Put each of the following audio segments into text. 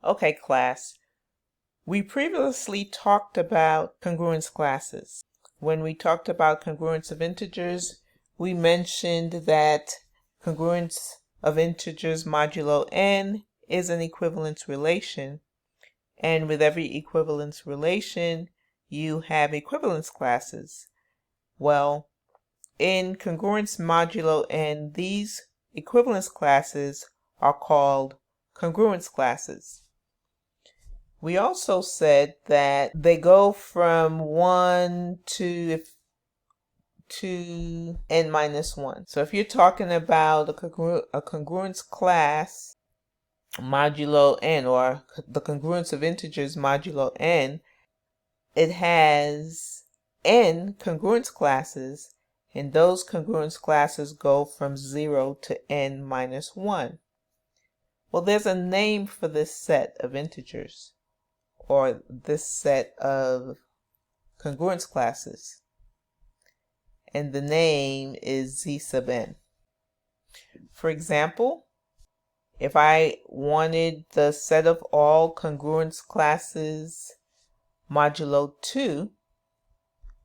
Okay, class. We previously talked about congruence classes. When we talked about congruence of integers, we mentioned that congruence of integers modulo n is an equivalence relation, and with every equivalence relation, you have equivalence classes. Well, in congruence modulo n, these equivalence classes are called congruence classes. We also said that they go from 1 to n minus 1. So if you're talking about a congruence class modulo n, or the congruence of integers modulo n, it has n congruence classes, and those congruence classes go from 0 to n minus 1. Well, there's a name for this set of integers, or this set of congruence classes, and the name is z sub n. For example, if I wanted the set of all congruence classes modulo 2,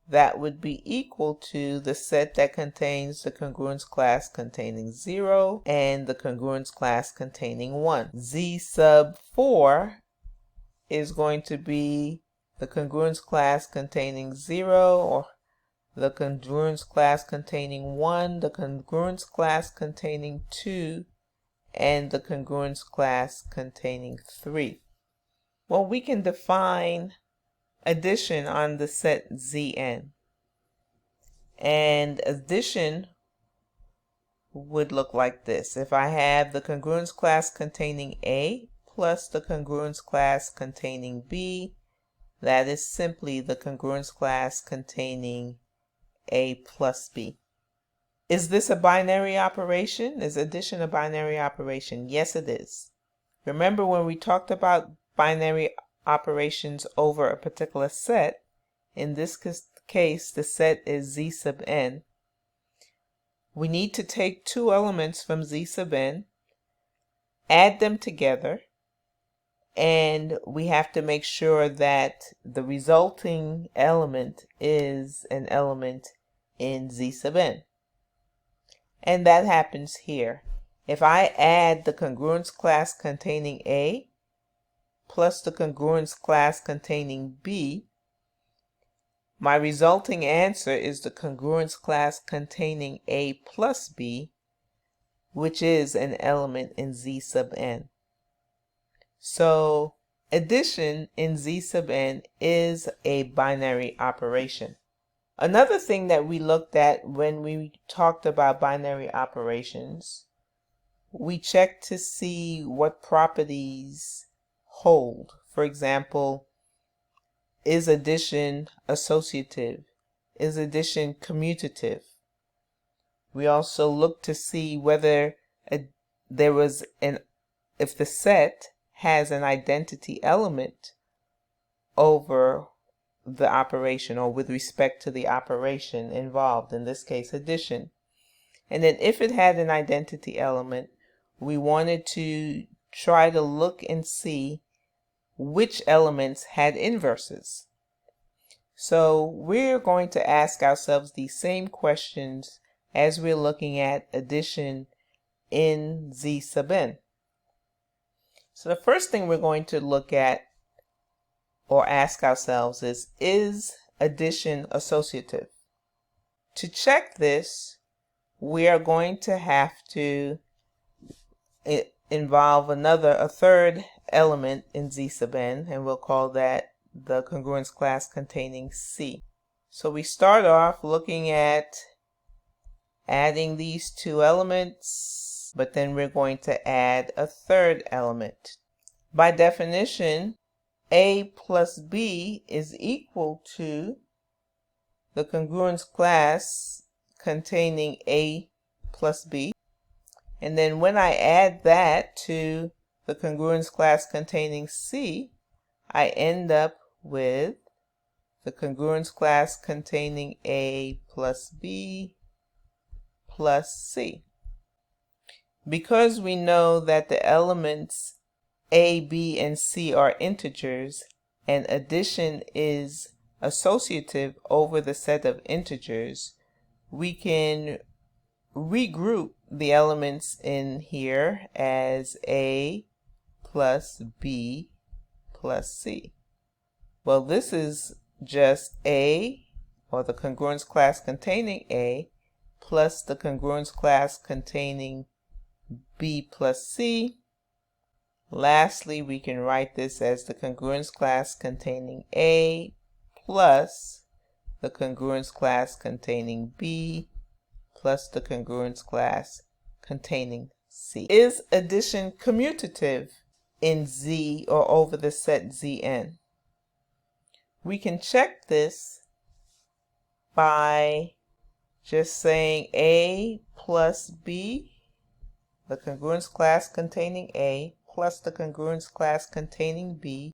that would be equal to the set that contains the congruence class containing 0 and the congruence class containing 1. Z sub 4 is going to be the congruence class containing 0, or the congruence class containing 1, the congruence class containing 2, and the congruence class containing 3. Well, we can define addition on the set Zn. And addition would look like this. If I have the congruence class containing A plus the congruence class containing B, that is simply the congruence class containing A plus B. Is this a binary operation? Is addition a binary operation? Yes, it is. Remember when we talked about binary operations over a particular set, in this case the set is z sub n, we need to take two elements from z sub n, add them together, and we have to make sure that the resulting element is an element in z sub n. And that happens here. If I add the congruence class containing A plus the congruence class containing B, my resulting answer is the congruence class containing A plus B, which is an element in z sub n. So addition in z sub n is a binary operation. Another thing that we looked at when we talked about binary operations, we checked to see what properties hold. For example, is addition associative? Is addition commutative? We also looked to see whether if the set has an identity element over the operation, or with respect to the operation involved, in this case addition. And then if it had an identity element, we wanted to try to look and see which elements had inverses. So we're going to ask ourselves these same questions as we're looking at addition in z sub n. So the first thing we're going to look at or ask ourselves is addition associative? To check this, we are going to have to involve a third element in z sub n, and we'll call that the congruence class containing C. So we start off looking at adding these two elements, but then we're going to add a third element. By definition, A plus B is equal to the congruence class containing A plus B. And then when I add that to the congruence class containing C, I end up with the congruence class containing A plus B plus C. Because we know that the elements A, B, and C are integers, and addition is associative over the set of integers, we can regroup the elements in here as A plus B plus C. Well, this is just A, or the congruence class containing A, plus the congruence class containing B plus C. Lastly, we can write this as the congruence class containing A plus the congruence class containing B plus the congruence class containing C. Is addition commutative in Z or over the set Zn? We can check this by just saying A plus B, the congruence class containing A, plus the congruence class containing B.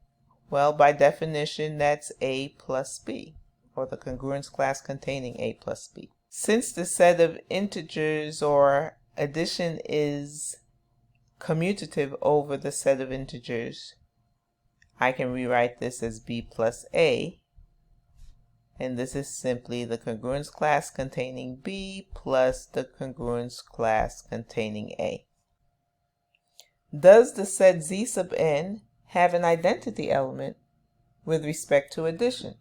Well, by definition, that's A plus B, or the congruence class containing A plus B. Since the set of integers or addition is commutative over the set of integers, I can rewrite this as B plus A, and this is simply the congruence class containing B plus the congruence class containing A. Does the set Z sub n have an identity element with respect to addition?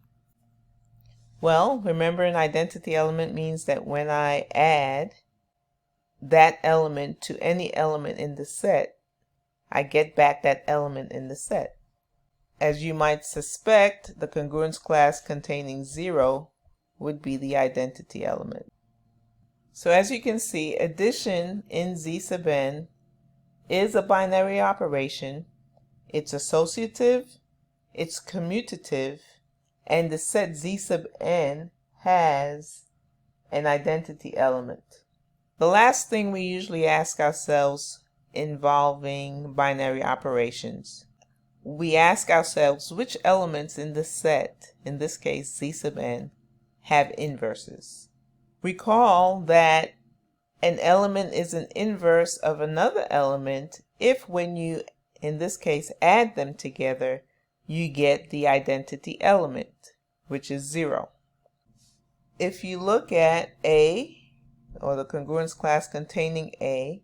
Well, remember, an identity element means that when I add that element to any element in the set, I get back that element in the set. As you might suspect, the congruence class containing 0 would be the identity element. So as you can see, addition in Z sub n is a binary operation. It's associative, it's commutative, and the set Z sub n has an identity element. The last thing we usually ask ourselves involving binary operations, we ask ourselves which elements in the set, in this case Z sub n, have inverses. Recall that an element is an inverse of another element if, when you, in this case, add them together, you get the identity element, which is 0. If you look at A, or the congruence class containing A,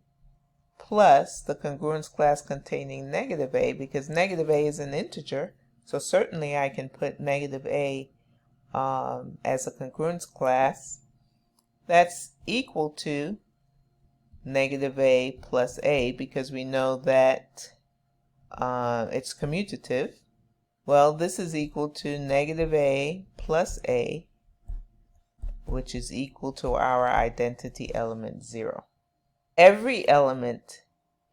plus the congruence class containing negative A, because negative A is an integer, so certainly I can put negative A as a congruence class, that's equal to negative A plus A, because we know that it's commutative. Well, this is equal to negative A plus A, which is equal to our identity element 0. Every element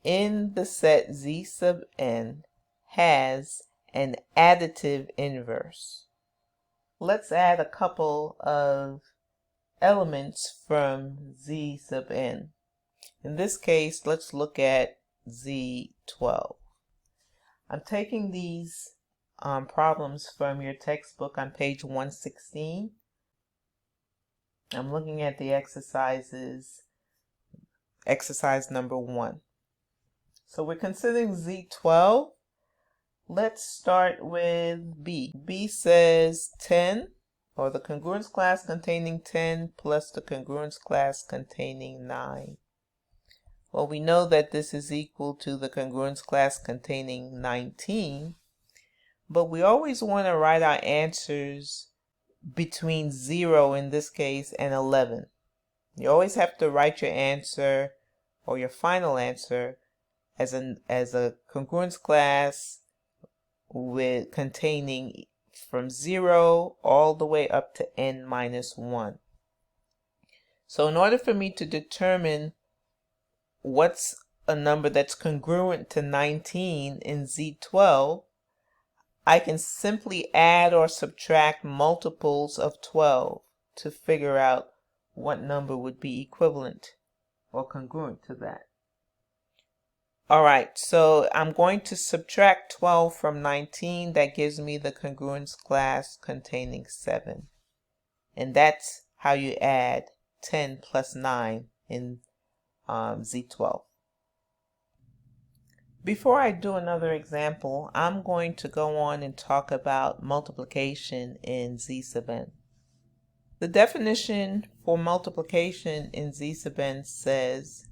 in the set Z sub n has an additive inverse. Let's add a couple of elements from Z sub n. In this case, let's look at Z12. I'm taking these problems from your textbook on page 116. I'm looking at the exercises, exercise number 1. So we're considering Z12. Let's start with B. B says 10, or the congruence class containing 10 plus the congruence class containing 9. Well, we know that this is equal to the congruence class containing 19, but we always want to write our answers between 0 in this case and 11. You always have to write your answer or your final answer as a congruence class with containing from 0 all the way up to n minus 1. So in order for me to determine what's a number that's congruent to 19 in Z12, I can simply add or subtract multiples of 12 to figure out what number would be equivalent or congruent to that. Alright, so I'm going to subtract 12 from 19. That gives me the congruence class containing 7. And that's how you add 10 plus 9 in Z12. Before I do another example, I'm going to go on and talk about multiplication in Z sub n. The definition for multiplication in Z sub n says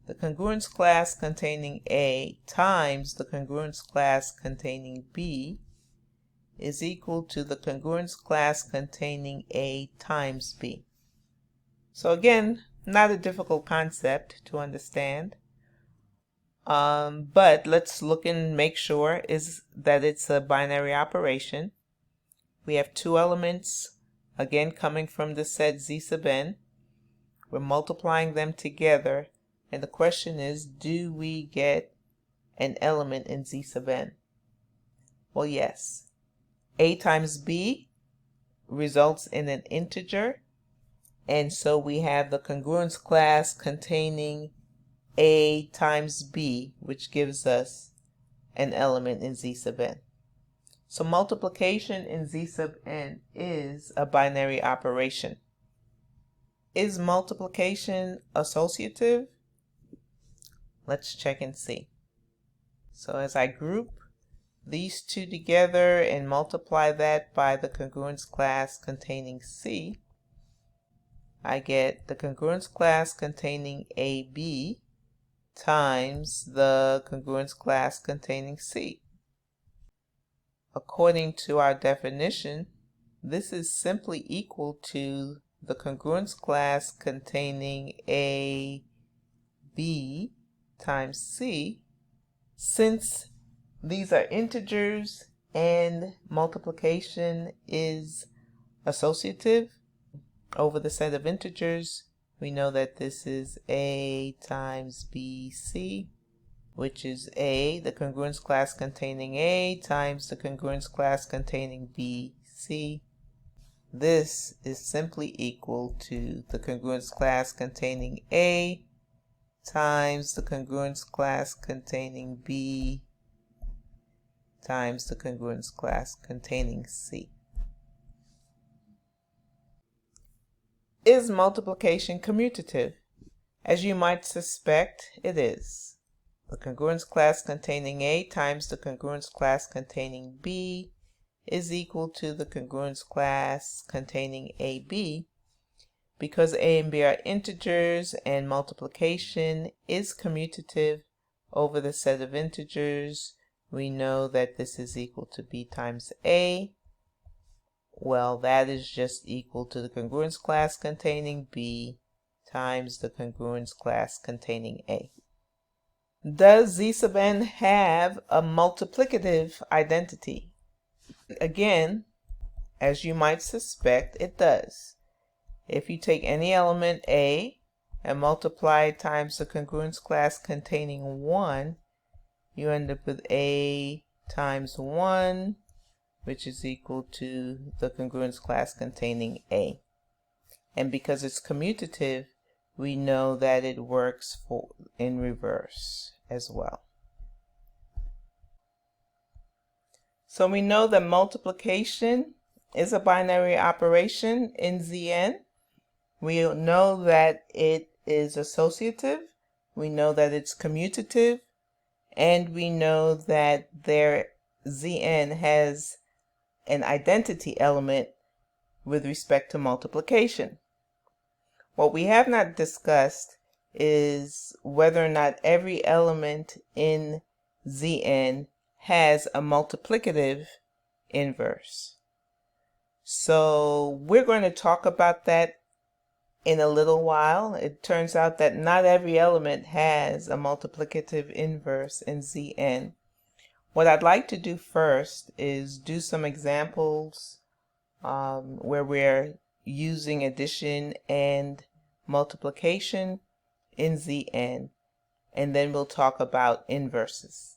the congruence class containing A times the congruence class containing B is equal to the congruence class containing A times B. So again, not a difficult concept to understand. But let's look and make sure that it's a binary operation. We have two elements, again coming from the set Z sub n. We're multiplying them together, and the question is, do we get an element in Z sub n? Well, yes. A times B results in an integer, and so we have the congruence class containing A times B, which gives us an element in Z sub n. So multiplication in Z sub n is a binary operation. Is multiplication associative? Let's check and see. So as I group these two together and multiply that by the congruence class containing C, I get the congruence class containing AB times the congruence class containing C. According to our definition, this is simply equal to the congruence class containing A, B times C. Since these are integers and multiplication is associative over the set of integers, we know that this is A times BC, which is A, the congruence class containing A, times the congruence class containing BC. This is simply equal to the congruence class containing A times the congruence class containing B times the congruence class containing C. Is multiplication commutative? As you might suspect, it is. The congruence class containing A times the congruence class containing B is equal to the congruence class containing AB. Because A and B are integers and multiplication is commutative over the set of integers, we know that this is equal to B times A. Well, that is just equal to the congruence class containing B times the congruence class containing A. Does Z sub n have a multiplicative identity? Again, as you might suspect, it does. If you take any element A and multiply it times the congruence class containing 1, you end up with A times 1, which is equal to the congruence class containing A. And because it's commutative, we know that it works in reverse as well. So we know that multiplication is a binary operation in Zn. We know that it is associative, we know that it's commutative, and we know that their Zn has an identity element with respect to multiplication. What we have not discussed is whether or not every element in Zn has a multiplicative inverse. So we're going to talk about that in a little while. It turns out that not every element has a multiplicative inverse in Zn. What I'd like to do first is do some examples where we're using addition and multiplication in Zn, and then we'll talk about inverses.